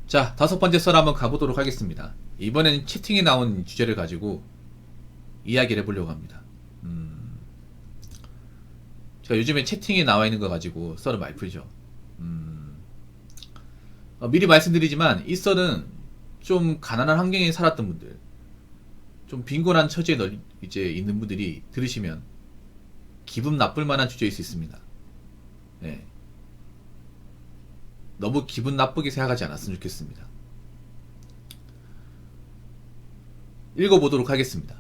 자, 다섯 번째 썰 한번 가보도록 하겠습니다. 이번엔 채팅에 나온 주제를 가지고 이야기를 해보려고 합니다. 제가 요즘에 채팅에 나와 있는 거 가지고 썰을 많이 풀죠. 미리 말씀드리지만 이 썰은 좀 가난한 환경에 살았던 분들, 좀 빈곤한 처지에 이제 있는 분들이 들으시면 기분 나쁠 만한 주제일 수 있습니다. 네. 너무 기분 나쁘게 생각하지 않았으면 좋겠습니다. 읽어보도록 하겠습니다.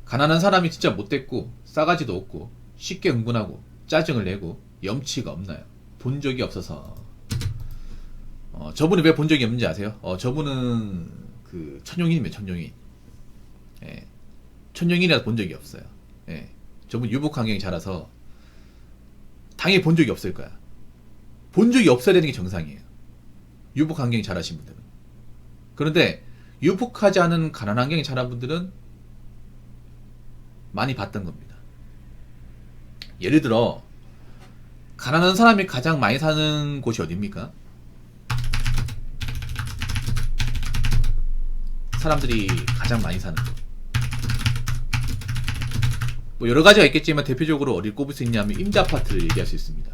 가난한 사람이 진짜 못됐고 싸가지도 없고 쉽게 흥분하고 짜증을 내고 염치가 없나요? 본 적이 없어서. 저분이 왜 본 적이 없는지 아세요? 저분은 그 천용인이면 천용인. 예. 천용인이라도 본 적이 없어요. 예. 저분 유복 환경이 자라서 당연히 본 적이 없을 거야. 본 적이 없어야 되는 게 정상이에요. 유복 환경이 자라신 분들은. 그런데 유복하지 않은 가난한 환경에 자란 분들은 많이 봤던 겁니다. 예를 들어 가난한 사람이 가장 많이 사는 곳이 어디입니까? 사람들이 가장 많이 사는 곳. 뭐 여러 가지가 있겠지만 대표적으로 어디를 꼽을 수 있냐면 임대아파트를 얘기할 수 있습니다.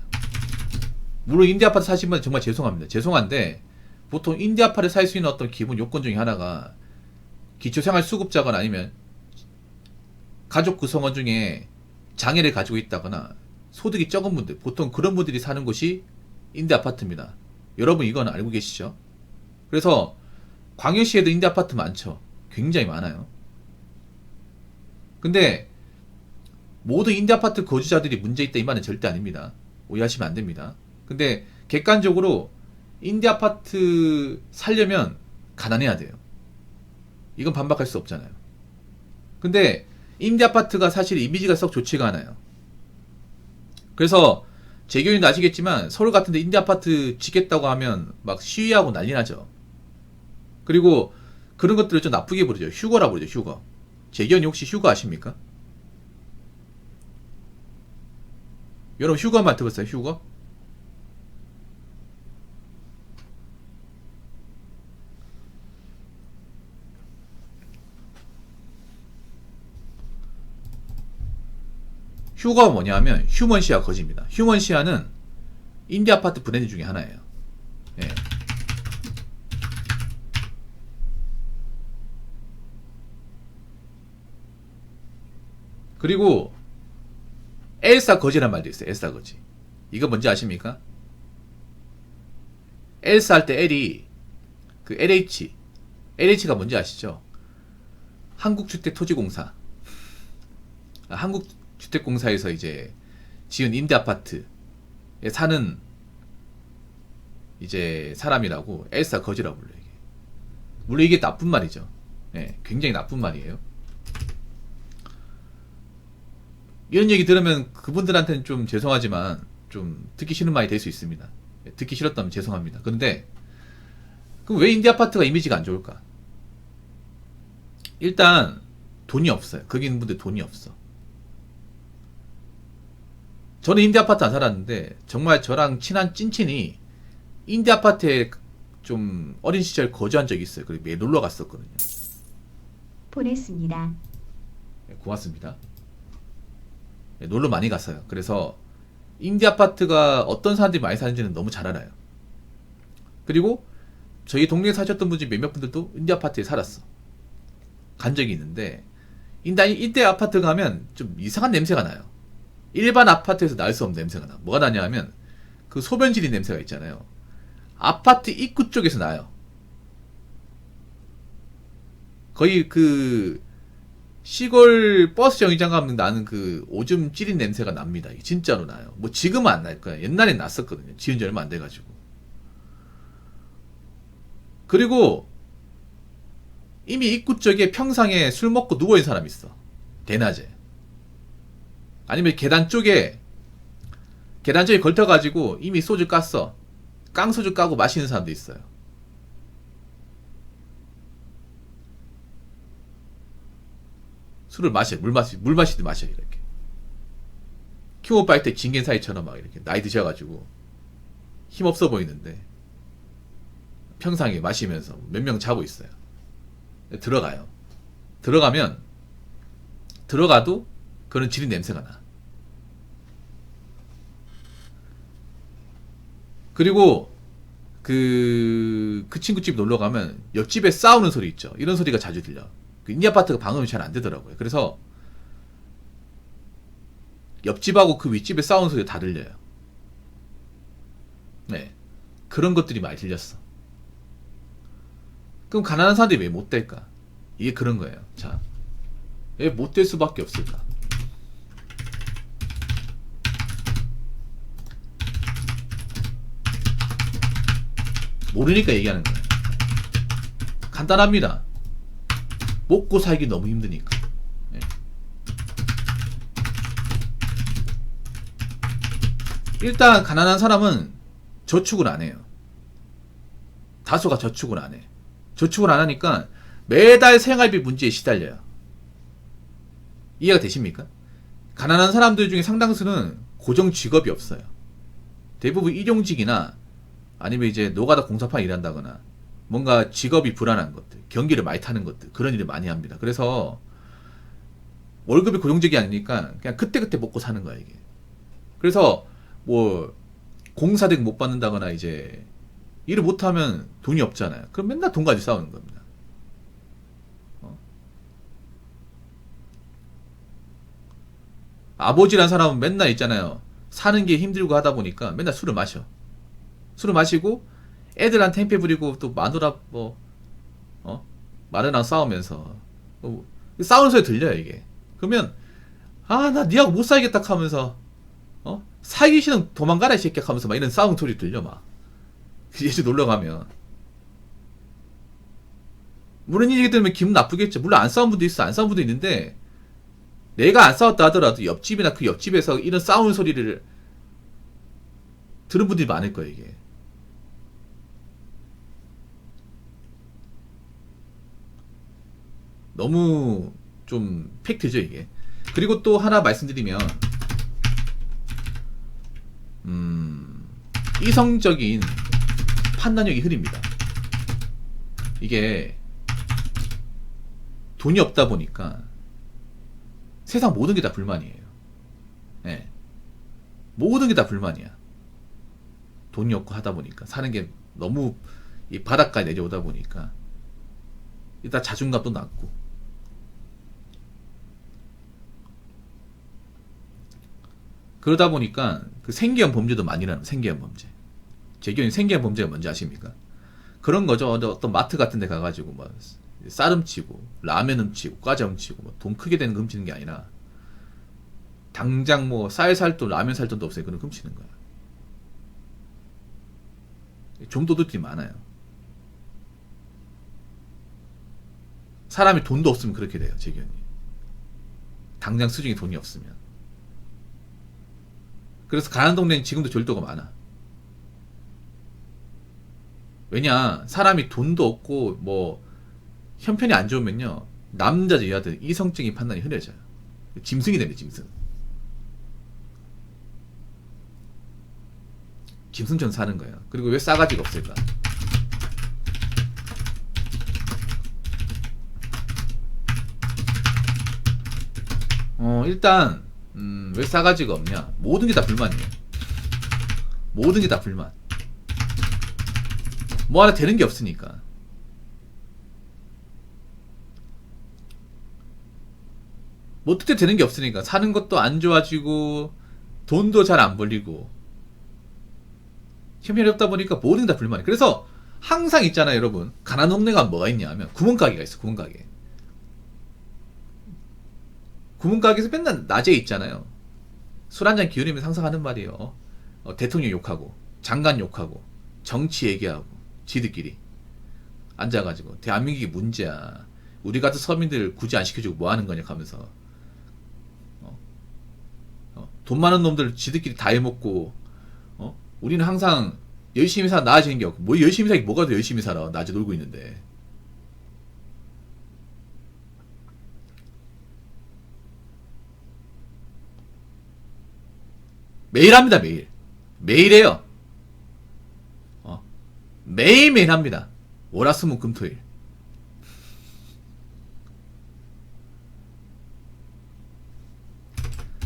물론 임대아파트 사시는 분 정말 죄송합니다. 죄송한데 보통 임대아파트를 살 수 있는 어떤 기본 요건 중에 하나가 기초생활수급자거나 아니면 가족 구성원 중에 장애를 가지고 있다거나 소득이 적은 분들, 보통 그런 분들이 사는 곳이 임대아파트입니다. 여러분 이건 알고 계시죠? 그래서 광역시에도 임대아파트 많죠. 굉장히 많아요. 근데 모든 임대아파트 거주자들이 문제 있다 이 말은 절대 아닙니다. 오해하시면 안 됩니다. 근데 객관적으로 임대아파트 살려면 가난해야 돼요. 이건 반박할 수 없잖아요. 근데 임대아파트가 사실 이미지가 썩 좋지가 않아요. 그래서 재경이도 아시겠지만 서울 같은 데 임대아파트 짓겠다고 하면 막 시위하고 난리 나죠. 그리고 그런 것들을 좀 나쁘게 부르죠. 휴거라고 부르죠. 휴거. 재경이 혹시 휴거 아십니까? 여러분 휴거만 들었어요? 휴거? 휴거가 뭐냐면 휴먼시아 거지입니다. 휴먼시아는 임대아파트 브랜드 중에 하나예요. 예. 그리고 엘사 거지란 말도 있어요. 엘사 거지. 이거 뭔지 아십니까? 엘사 할 때 L이 그 LH가 뭔지 아시죠? 한국주택토지공사. 한국주택공사에서 이제 지은 임대아파트에 사는 이제 사람이라고 엘사 거지라고 불러요. 이게. 물론 이게 나쁜 말이죠. 예, 굉장히 나쁜 말이에요. 이런 얘기 들으면 그분들한테는 좀 죄송하지만 좀 듣기 싫은 말이 될 수 있습니다. 듣기 싫었다면 죄송합니다. 그런데 그럼 왜 임대아파트가 이미지가 안 좋을까? 일단 돈이 없어요. 거기 있는 분들 돈이 없어. 저는 임대아파트 안 살았는데 정말 저랑 친한 찐친이 임대아파트에 좀 어린 시절 거주한 적이 있어요. 그리고 매일 놀러 갔었거든요. 보냈습니다. 네, 고맙습니다. 네, 놀러 많이 갔어요. 그래서 임대아파트가 어떤 사람들이 많이 사는지는 너무 잘 알아요. 그리고 저희 동네에 사셨던 분 중 몇몇 분들도 임대아파트에 살았어. 간 적이 있는데 임대아파트 가면 좀 이상한 냄새가 나요. 일반 아파트에서 날 수 없는 냄새가 나. 뭐가 나냐 하면 그 소변지리 냄새가 있잖아요. 아파트 입구 쪽에서 나요. 거의 그 시골 버스 정류장 가면 나는 그 오줌 찌린 냄새가 납니다. 진짜로 나요. 뭐 지금은 안 날 거야. 옛날엔 났었거든요. 지은 지 얼마 안 돼가지고. 그리고 이미 입구 쪽에 평상에 술 먹고 누워있는 사람이 있어. 대낮에. 아니면 계단 쪽에 걸터가지고 이미 소주 깠어. 깡소주 까고 마시는 사람도 있어요. 술을 마셔. 물 마시듯 마셔. 이렇게. 킹오빠 때 징겐 사이처럼 막 이렇게 나이 드셔가지고 힘없어 보이는데 평상에 마시면서 몇 명 자고 있어요. 들어가요. 들어가면 들어가도 그런 지린 냄새가 나. 그리고 그 친구 집 놀러 가면 옆집에 싸우는 소리 있죠. 이런 소리가 자주 들려. 그 인디 아파트가 방음이 잘 안 되더라고요. 그래서 옆집하고 그 윗집에 싸우는 소리가 다 들려요. 네. 그런 것들이 많이 들렸어. 그럼 가난한 사람들이 왜 못 될까? 이게 그런 거예요. 자, 왜 못 될 수밖에 없을까? 모르니까 얘기하는 거예요. 간단합니다. 먹고 살기 너무 힘드니까. 네. 일단 가난한 사람은 저축을 안 해요. 다수가 저축을 안 해. 저축을 안 하니까 매달 생활비 문제에 시달려요. 이해가 되십니까? 가난한 사람들 중에 상당수는 고정 직업이 없어요. 대부분 일용직이나 아니면 이제 노가다 공사판 일한다거나 뭔가 직업이 불안한 것들, 경기를 많이 타는 것들, 그런 일을 많이 합니다. 그래서 월급이 고정적이 아니니까 그냥 그때그때 먹고 사는 거야, 이게. 그래서 뭐 공사대금 못 받는다거나 이제 일을 못하면 돈이 없잖아요. 그럼 맨날 돈 가지고 싸우는 겁니다. 아버지란 사람은 맨날 있잖아요. 사는 게 힘들고 하다 보니까 맨날 술을 마셔. 술을 마시고 애들한테 행패 부리고 또 마누라 마누라랑 싸우면서 싸우는 소리 들려요, 이게. 그러면 나 니하고 못 살겠다 하면서 살기 싫으면 도망가라 이 새끼야 하면서 막 이런 싸우는 소리 들려 막. 예주 놀러 가면 물론 이 얘기 들으면 기분 나쁘겠죠. 물론 안 싸운 분도 있어. 안 싸운 분도 있는데 내가 안 싸웠다 하더라도 옆집이나 그 옆집에서 이런 싸우는 소리를 들은 분들이 많을 거예요, 이게. 너무 좀 팩트죠, 이게. 그리고 또 하나 말씀드리면 이성적인 판단력이 흐립니다. 이게 돈이 없다 보니까 세상 모든 게 다 불만이에요. 네. 모든 게 다 불만이야. 돈이 없고 하다 보니까 사는 게 너무 이 바닷가에 내려오다 보니까 일단 자존감도 낮고 그러다 보니까 그 생계형 범죄도 많이 일어나요. 생계형 범죄. 제 기억에 생계형 범죄가 뭔지 아십니까? 그런 거죠. 어떤 마트 같은 데 가가지고 막 쌀 훔치고 라면 훔치고 과자 훔치고 뭐 돈 크게 되는 거 훔치는 게 아니라 당장 뭐 쌀 살 돈 라면 살 돈도 없어요. 그런 거 훔치는 거야. 좀도둑들이 많아요. 사람이 돈도 없으면 그렇게 돼요. 제 기억에. 당장 수중에 돈이 없으면. 그래서 가난한 동네는 지금도 절도가 많아. 왜냐, 사람이 돈도 없고 뭐 형편이 안 좋으면요, 남자들 여자들 이성적인 판단이 흐려져요. 짐승이 됩니다. 짐승처럼 사는 거예요. 그리고 왜 싸가지가 없을까? 일단 왜 싸가지가 없냐? 모든 게 다 불만이에요. 모든 게 다 불만. 뭐 하나 되는 게 없으니까. 뭐 어떻게 되는 게 없으니까. 사는 것도 안 좋아지고 돈도 잘 안 벌리고 형편이 없다 보니까 모든 게 다 불만이에요. 그래서 항상 있잖아요, 여러분. 가난한 동네가 뭐가 있냐 하면 구멍가게가 있어. 구멍가게. 구멍가게에서 맨날 낮에 있잖아요. 술 한잔 기울이면서 항상 하는 말이에요. 대통령 욕하고 장관 욕하고 정치 얘기하고 지들끼리 앉아가지고 대한민국이 문제야. 우리 같은 서민들 굳이 안 시켜주고 뭐 하는 거냐 하면서 돈 많은 놈들 지들끼리 다 해먹고 우리는 항상 열심히 살아 나아지는 게 없고 뭐 열심히 살기 뭐가 더 열심히 살아. 낮에 놀고 있는데. 매일 합니다. 매일 해요. 매일매일 합니다. 월화수목금토일.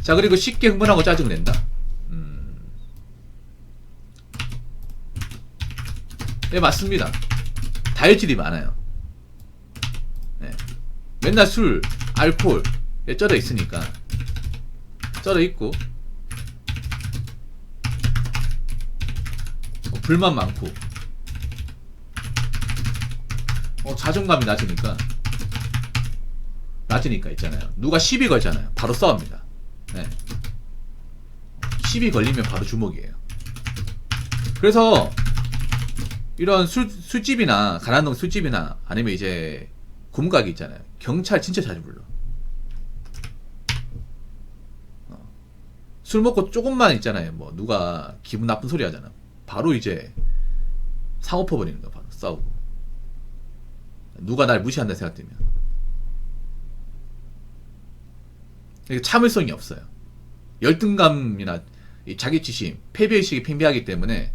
자, 그리고 쉽게 흥분하고 짜증을 낸다. 네, 맞습니다. 다혈질이 많아요. 네. 맨날 술, 알코올에 쩔어 있으니까. 쩔어 있고, 불만 많고, 자존감이 낮으니까 있잖아요. 누가 시비 걸잖아요. 바로 싸웁니다. 네. 시비 걸리면 바로 주먹이에요. 그래서 이런 술집이나 가난동 술집이나 아니면 이제 고문가게 있잖아요. 경찰 진짜 자주 불러. 술 먹고 조금만 있잖아요. 뭐 누가 기분 나쁜 소리 하잖아. 바로 이제 상호 퍼버리는 거 바로 싸우고. 누가 날 무시한다 생각되면. 이게 참을성이 없어요. 열등감이나 자기지심, 패배의식이 팽배하기 때문에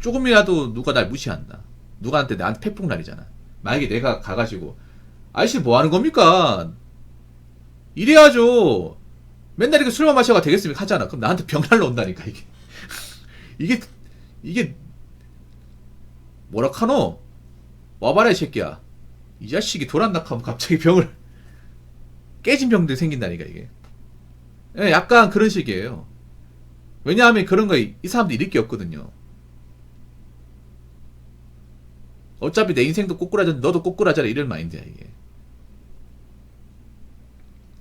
조금이라도 누가 날 무시한다. 누가한테 나한테 패폭 날이잖아. 만약에 내가 가가지고 아저씨 뭐 하는 겁니까? 이래야죠. 맨날 이렇게 술만 마셔가 되겠습니까? 하잖아. 그럼 나한테 병 날러 온다니까 이게. 이게 뭐라 카노? 와봐라 이 새끼야. 이 자식이 도란낙하면 갑자기 병을 깨진 병들이 생긴다니까 이게. 예, 약간 그런 식이에요. 왜냐하면 그런 거 이 사람들이 이럴 게 없거든요. 어차피 내 인생도 꼬꾸라졌는데 너도 꼬꾸라져라 이런 마인드야 이게.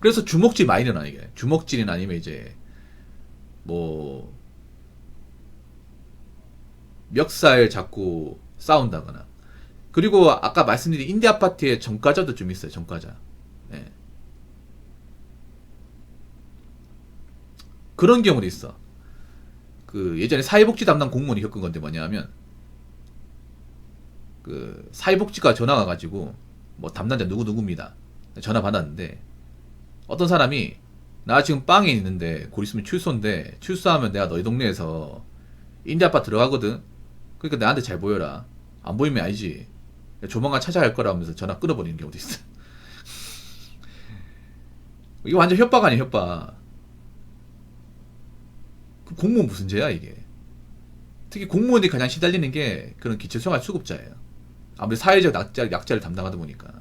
그래서 주먹질 많이 일어나 이게. 주먹질이나 아니면 이제 뭐 멱살 잡고 싸운다거나. 그리고 아까 말씀드린 임대 아파트에 전과자도 좀 있어요. 전과자. 네. 그런 경우도 있어. 그 예전에 사회복지 담당 공무원이 겪은 건데 뭐냐면 그 사회복지과 전화 와가지고 뭐 담당자 누구입니다. 전화 받았는데 어떤 사람이 나 지금 빵에 있는데 곧 있으면 출소인데 출소하면 내가 너희 동네에서 임대 아파트 들어가거든. 그러니까 나한테 잘 보여라. 안 보이면 알지. 조만간 찾아갈 거라 하면서 전화 끊어버리는 경우도 있어. 이거 완전 협박 아니야 협박. 공무원 무슨 죄야 이게. 특히 공무원들이 가장 시달리는 게 그런 기초생활수급자예요. 아무래도 사회적 약자를 담당하다 보니까.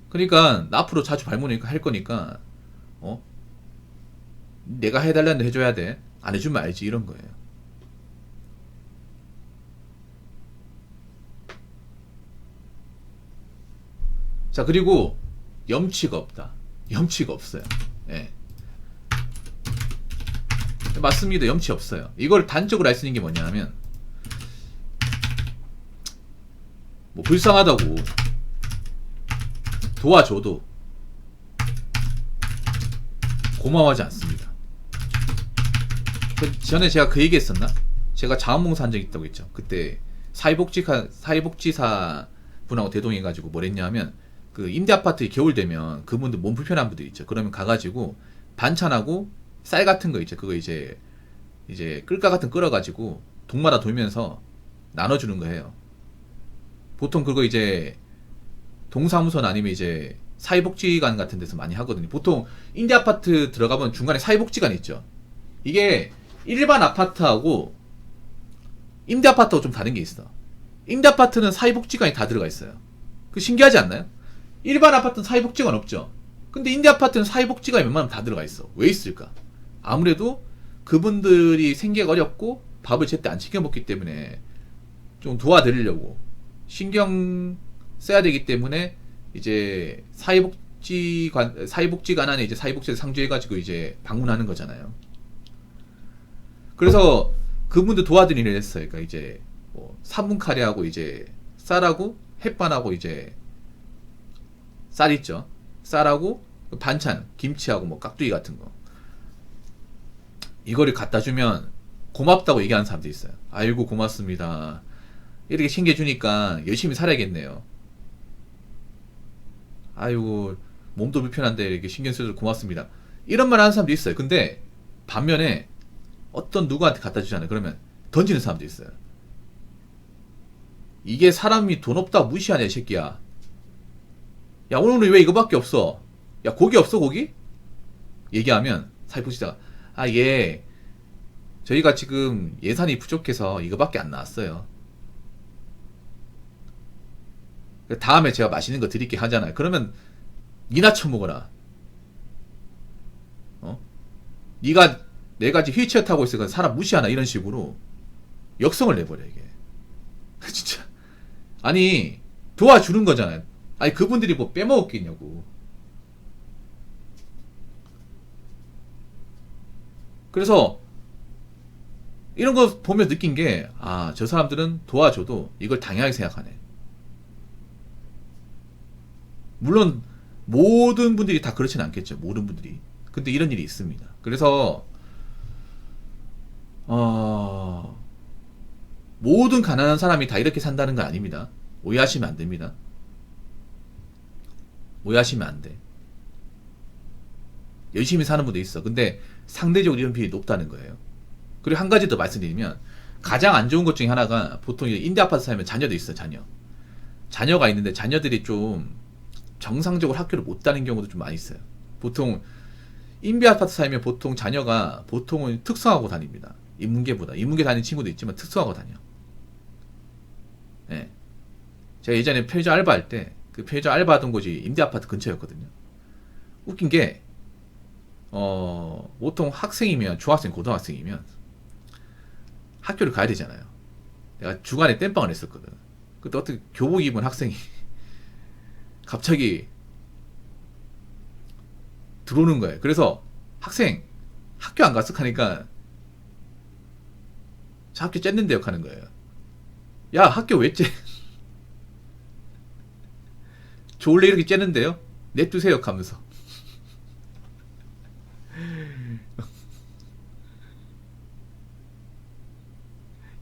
그러니까 나 앞으로 자주 발문을 할 거니까 내가 해달라는 데 해줘야 돼. 안 해주면 알지 이런 거예요. 자, 그리고 염치가 없다. 염치가 없어요. 예. 맞습니다. 염치 없어요. 이걸 단적으로 알 수 있는 게 뭐냐면 뭐 불쌍하다고 도와줘도 고마워하지 않습니다. 전에 제가 그 얘기 했었나? 제가 자원봉사 한 적 있다고 했죠. 그때 사회복지사 분하고 대동해가지고 뭘 했냐면 그 임대아파트 겨울 되면 그분들 몸 불편한 분들 있죠. 그러면 가가지고 반찬하고 쌀 같은 거 있죠. 그거 이제 끌가 같은 거 끌어가지고 동마다 돌면서 나눠주는 거예요. 보통 그거 이제 동사무소나 아니면 이제 사회복지관 같은 데서 많이 하거든요. 보통 임대아파트 들어가면 중간에 사회복지관이 있죠. 이게 일반 아파트하고 임대아파트하고 좀 다른 게 있어. 임대아파트는 사회복지관이 다 들어가 있어요. 그 신기하지 않나요? 일반 아파트는 사회복지관 없죠. 근데 임대아파트는 사회복지관이 웬만하면 다 들어가 있어. 왜 있을까? 아무래도 그분들이 생계가 어렵고 밥을 제때 안 챙겨 먹기 때문에 좀 도와드리려고 신경 써야 되기 때문에 이제 사회복지관 안에 이제 사회복지를 상주해가지고 이제 방문하는 거잖아요. 그래서 그분들 도와드리는 일을 했어요. 그러니까 이제 뭐 3분 카레하고 이제 쌀하고 햇반하고 이제 쌀 있죠. 쌀하고 반찬, 김치하고 뭐 깍두기 같은 거. 이거를 갖다 주면 고맙다고 얘기하는 사람도 있어요. 아이고 고맙습니다. 이렇게 챙겨주니까 열심히 살아야겠네요. 아이고 몸도 불편한데 이렇게 신경 써줘서 고맙습니다. 이런 말 하는 사람도 있어요. 근데 반면에 어떤 누구한테 갖다 주잖아요. 그러면 던지는 사람도 있어요. 이게 사람이 돈 없다고 무시하냐 이 새끼야. 야 오늘은 왜 이거밖에 없어? 야 고기 없어 고기? 얘기하면 사회복지사가 예 저희가 지금 예산이 부족해서 이거밖에 안 나왔어요. 다음에 제가 맛있는 거 드릴게 하잖아요. 그러면 니나 처먹어라. 니가 내가 지금 휠체어 타고 있으니까 사람 무시하나 이런 식으로 역성을 내버려 이게. 진짜 아니 도와주는 거잖아요. 아니 그분들이 뭐 빼먹었겠냐고. 그래서 이런 거 보면서 느낀 게 저 사람들은 도와줘도 이걸 당연하게 생각하네. 물론 모든 분들이 다 그렇진 않겠죠. 모든 분들이. 근데 이런 일이 있습니다. 그래서 모든 가난한 사람이 다 이렇게 산다는 건 아닙니다. 오해하시면 안 됩니다. 오해하시면 안 돼. 열심히 사는 분도 있어. 근데 상대적으로 이런 비율이 높다는 거예요. 그리고 한 가지 더 말씀드리면 가장 안 좋은 것 중에 하나가 보통 임대 아파트 살면 자녀도 있어. 자녀가 있는데 자녀들이 좀 정상적으로 학교를 못 다니는 경우도 좀 많이 있어요. 보통 임대 아파트 살면 보통 자녀가 보통은 특성화고 다닙니다. 인문계 다니는 친구도 있지만 특성화고 다녀. 네. 제가 예전에 편의점 알바할 때 그 편의점 알바하던 곳이 임대 아파트 근처였거든요. 웃긴 게 보통 학생이면 중학생 고등학생이면 학교를 가야 되잖아요. 내가 주간에 땜빵을 했었거든. 그때 어떻게 교복 입은 학생이 갑자기 들어오는 거예요. 그래서 학생 학교 안 갔어? 하니까 저 학교 쨌는데요 하는 거예요. 야 학교 왜 째? 저 원래 이렇게 째는데요? 냅두세요 하면서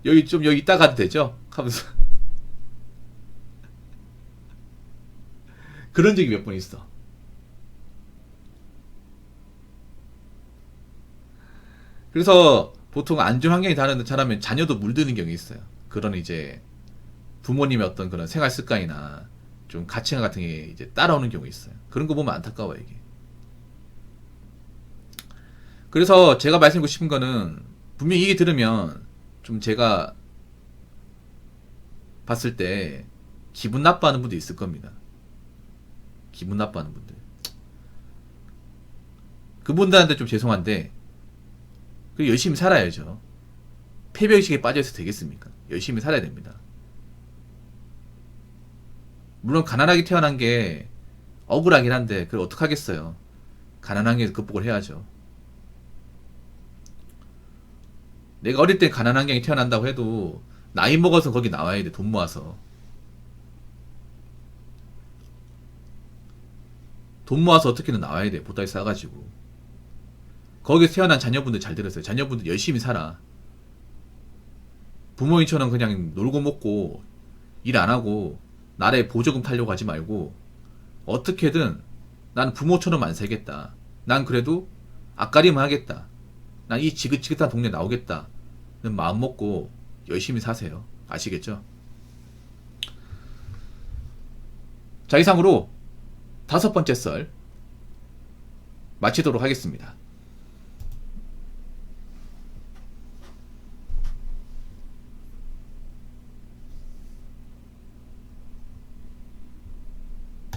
여기 있다 가도 되죠? 하면서 그런 적이 몇 번 있어. 그래서 보통 안 좋은 환경이 자라면 자녀도 물드는 경우가 있어요. 그런 이제 부모님의 어떤 그런 생활 습관이나 좀 가치관 같은 게 이제 따라오는 경우가 있어요. 그런 거 보면 안타까워요, 이게. 그래서 제가 말씀드리고 싶은 거는 분명히 얘기 들으면 좀 제가 봤을 때 기분 나빠하는 분도 있을 겁니다. 기분 나빠하는 분들. 그분들한테 좀 죄송한데 열심히 살아야죠. 패배의식에 빠져있어도 되겠습니까? 열심히 살아야 됩니다. 물론 가난하게 태어난 게 억울하긴 한데 그걸 어떡하겠어요. 가난한 게 극복을 해야죠. 내가 어릴 때 가난한 환경에 태어난다고 해도 나이 먹어서 거기 나와야 돼. 돈 모아서. 돈 모아서 어떻게든 나와야 돼. 보따리 싸가지고. 거기서 태어난 자녀분들 잘 들었어요. 자녀분들 열심히 살아. 부모님처럼 그냥 놀고 먹고 일 안 하고 나라에 보조금 타려고 하지 말고 어떻게든 난 부모처럼 안 살겠다. 난 그래도 앞가림을 하겠다. 난 이 지긋지긋한 동네 나오겠다. 는 마음 먹고 열심히 사세요. 아시겠죠? 자, 이상으로 5번째 썰 마치도록 하겠습니다.